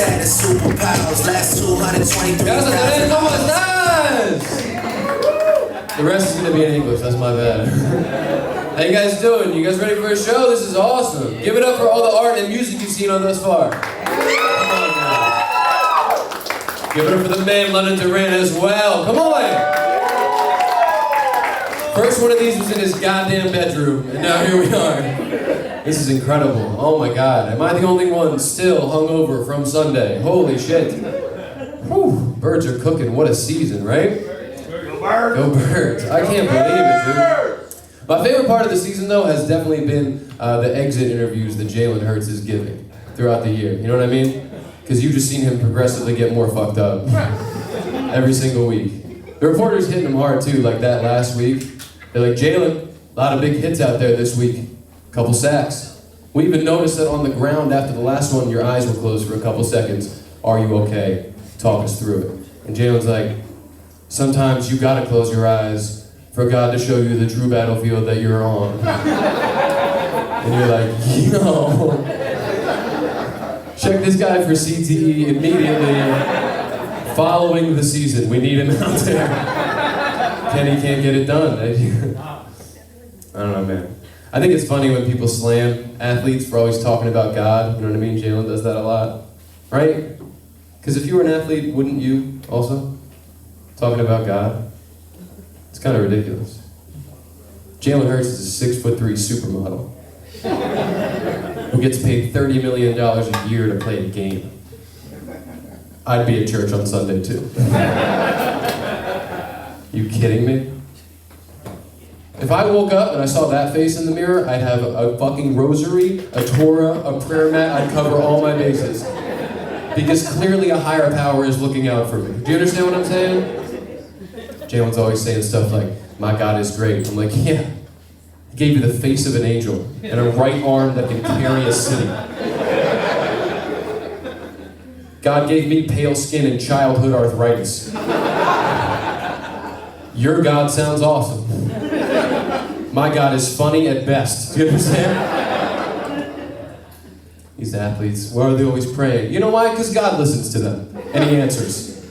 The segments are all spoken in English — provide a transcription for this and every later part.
status, superpowers, last 223 Casa Duran, ¿cómo estás? The rest is gonna be in English, that's my bad. How you guys doing? You guys ready for a show? This is awesome. Give it up for all the art and music you've seen on thus far. Come on now. Give it up for the man, London Duran, as well. Come on! First one of these was in his goddamn bedroom, and now here we are. This is incredible. Oh my God. Am I the only one still hungover from Sunday? Holy shit. Whew. Birds are cooking. What a season, right? Go Birds. Go Birds. I can't believe it, dude. My favorite part of the season, though, has definitely been the exit interviews that Jalen Hurts is giving throughout the year. You know what I mean? Because you've just seen him progressively get more fucked up every single week. The reporters hitting him hard, too, like that last week. They're like, Jalen, a lot of big hits out there this week. Couple sacks. We even noticed that on the ground after the last one, your eyes were closed for a couple seconds. Are you okay? Talk us through it. And Jalen's like, sometimes you gotta close your eyes for God to show you the true battlefield that you're on. And you're like, yo, check this guy for CTE immediately following the season. We need him out there. Kenny can't get it done. I don't know, man. I think it's funny when people slam athletes for always talking about God. You know what I mean? Jalen does that a lot, right? Because if you were an athlete, wouldn't you also? Talking about God? It's kind of ridiculous. Jalen Hurts is a 6'3" supermodel who gets paid $30 million a year to play a game. I'd be at church on Sunday too. You kidding me? If I woke up and I saw that face in the mirror, I'd have a fucking rosary, a Torah, a prayer mat, I'd cover all my bases. Because clearly a higher power is looking out for me. Do you understand what I'm saying? Jalen's always saying stuff like, my God is great. I'm like, yeah. He gave you the face of an angel and a right arm that can carry a city. God gave me pale skin and childhood arthritis. Your God sounds awesome. My God is funny at best. Do you understand? These athletes, why are they always praying? You know why? Because God listens to them, and He answers.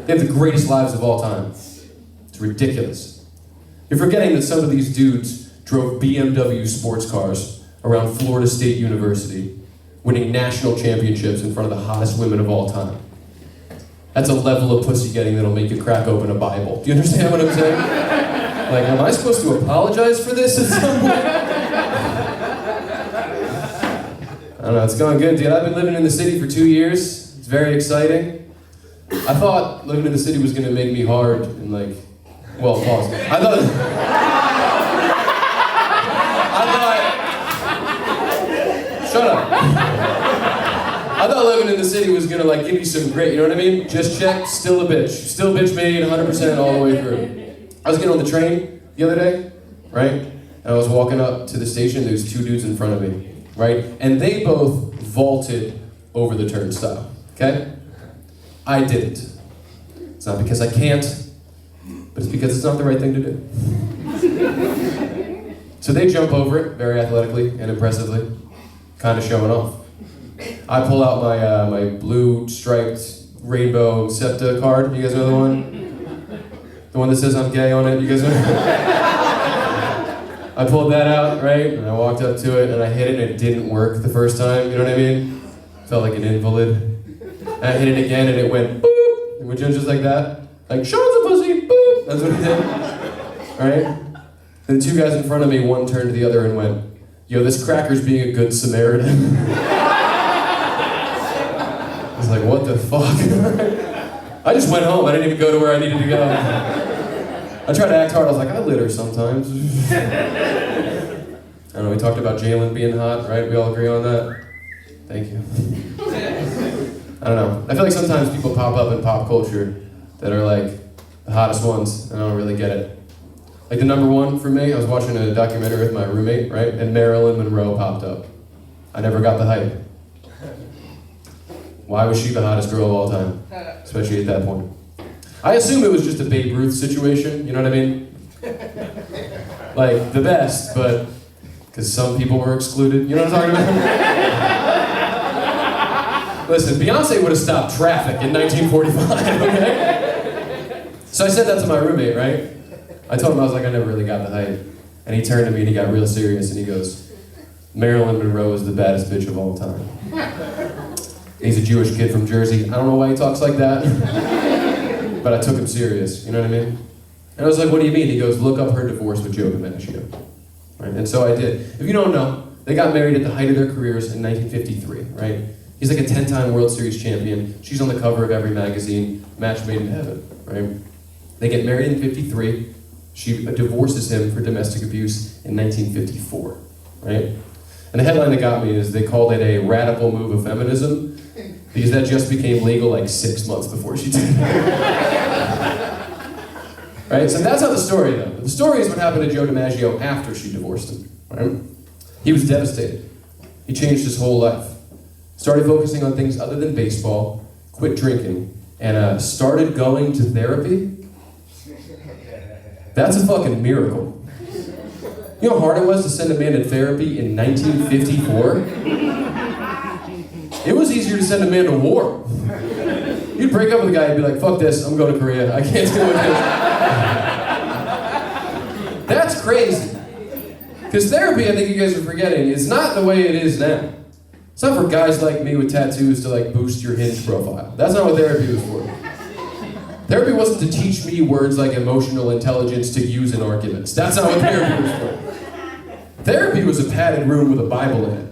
They have the greatest lives of all time. It's ridiculous. You're forgetting that some of these dudes drove BMW sports cars around Florida State University, winning national championships in front of the hottest women of all time. That's a level of pussy getting that'll make you crack open a Bible. Do you understand what I'm saying? Like, am I supposed to apologize for this at some point? I don't know, it's going good, dude. I've been living in the city for 2 years. It's very exciting. I thought living in the city was gonna make me hard and like, well, pause. I thought shut up. I thought living in the city was gonna like give you some great, you know what I mean? Just check, still a bitch. Still bitch made 100% all the way through. I was getting on the train the other day, right? And I was walking up to the station, there's two dudes in front of me, right? And they both vaulted over the turnstile, okay? I didn't. It's not because I can't, but it's because it's not the right thing to do. So they jump over it very athletically and impressively, kind of showing off. I pull out my blue striped rainbow SEPTA card. You guys know the one? The one that says I'm gay on it. You guys know? I pulled that out, right? And I walked up to it and I hit it and it didn't work the first time. You know what I mean? Felt like an invalid. And I hit it again and it went boop. And which was just like that. Like, Sean's a pussy, boop. That's what it did. Right? And the two guys in front of me, one turned to the other and went, yo, this cracker's being a good Samaritan. I was like, what the fuck? I just went home. I didn't even go to where I needed to go. I tried to act hard. I was like, I litter sometimes. I don't know, we talked about Jalen being hot, right? We all agree on that? Thank you. I don't know. I feel like sometimes people pop up in pop culture that are like the hottest ones, and I don't really get it. Like the number one for me, I was watching a documentary with my roommate, right? And Marilyn Monroe popped up. I never got the hype. Why was she the hottest girl of all time? Especially at that point. I assume it was just a Babe Ruth situation, you know what I mean? Like, the best, but because some people were excluded, you know what I'm talking about? Listen, Beyonce would have stopped traffic in 1945, okay? So I said that to my roommate, right? I told him, I was like, I never really got the hype. And he turned to me and he got real serious and he goes, Marilyn Monroe is the baddest bitch of all time. He's a Jewish kid from Jersey. I don't know why he talks like that, but I took him serious, you know what I mean? And I was like, what do you mean? He goes, look up her divorce with Joe DiMaggio. Right? And so I did. If you don't know, they got married at the height of their careers in 1953, right? He's like a 10-time World Series champion. She's on the cover of every magazine, match made in heaven, right? They get married in 53. She divorces him for domestic abuse in 1954, right? And the headline that got me is they called it a radical move of feminism because that just became legal like 6 months before she did it. Right? So that's not the story though. The story is what happened to Joe DiMaggio after she divorced him, right? He was devastated. He changed his whole life. Started focusing on things other than baseball, quit drinking, and started going to therapy. That's a fucking miracle. You know how hard it was to send a man to therapy in 1954? It was easier to send a man to war. You'd break up with a guy and be like, fuck this, I'm going to Korea, I can't deal with this. That's crazy. Because therapy, I think you guys are forgetting, is not the way it is now. It's not for guys like me with tattoos to like boost your Hinge profile. That's not what therapy was for. Therapy wasn't to teach me words like emotional intelligence to use in arguments. That's not what therapy was for. Therapy was a padded room with a Bible in it.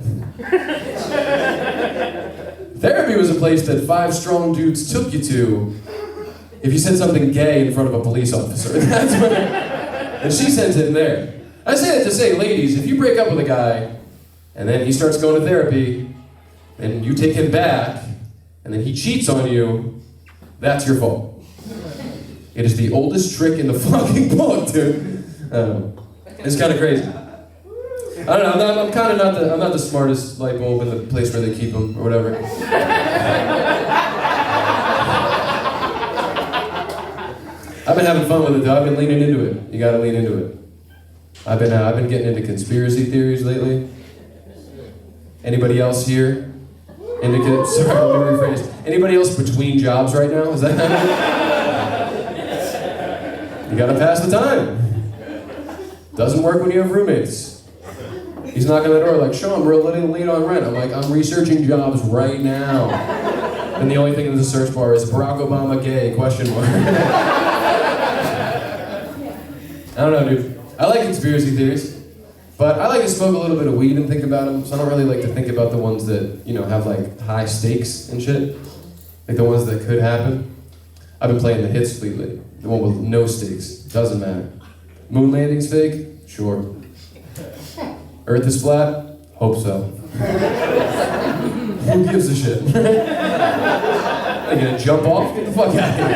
Therapy was a place that 5 strong dudes took you to if you said something gay in front of a police officer. That's what, and she sent him there. I say that to say, ladies, if you break up with a guy and then he starts going to therapy and you take him back and then he cheats on you, that's your fault. It is the oldest trick in the fucking book, dude. It's kind of crazy. I don't know, I'm kind of not the smartest light bulb in the place where they keep them, or whatever. I've been having fun with it, though. I've been leaning into it. You gotta lean into it. I've been getting into conspiracy theories lately. Anybody else here? Sorry, let me rephrase. Anybody else between jobs right now? Is that happening? You gotta pass the time. Doesn't work when you have roommates. He's knocking on the door like, Sean, we're a little late on rent. I'm like, I'm researching jobs right now. And the only thing in the search bar is Barack Obama gay, question mark. I don't know, dude. I like conspiracy theories, but I like to smoke a little bit of weed and think about them, so I don't really like to think about the ones that, you know, have like high stakes and shit. Like the ones that could happen. I've been playing the hits lately. The one with no stakes. Doesn't matter. Moon landing's fake? Sure. Earth is flat? Hope so. Who gives a shit? Are you gonna jump off? Get the fuck out of here.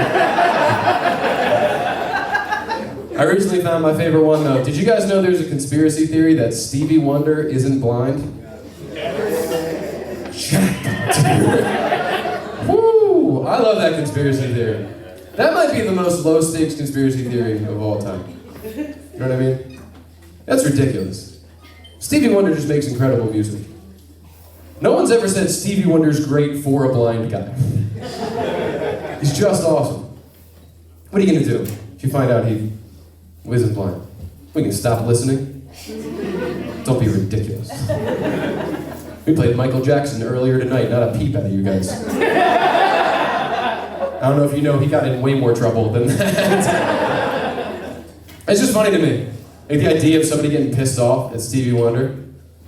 I recently found my favorite one though. Did you guys know there's a conspiracy theory that Stevie Wonder isn't blind? Woo! I love that conspiracy theory. That might be the most low-stakes conspiracy theory of all time. You know what I mean? That's ridiculous. Stevie Wonder just makes incredible music. No one's ever said Stevie Wonder's great for a blind guy. He's just awesome. What are you gonna do if you find out he isn't blind? We can stop listening? Don't be ridiculous. We played Michael Jackson earlier tonight, not a peep out of you guys. I don't know if you know, he got in way more trouble than that. It's just funny to me. Like the idea of somebody getting pissed off at Stevie Wonder,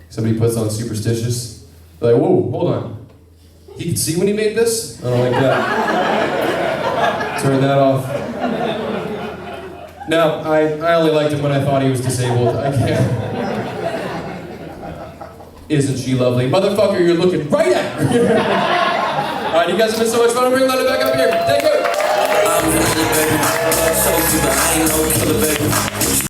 somebody puts on Superstitious, they're like, whoa, hold on. He could see when he made this? I don't like that. Turn that off. No, I only liked him when I thought he was disabled. I can't. Isn't she lovely? Motherfucker, you're looking right at her. Alright, you guys have been so much fun. Bring London back up here. Thank you.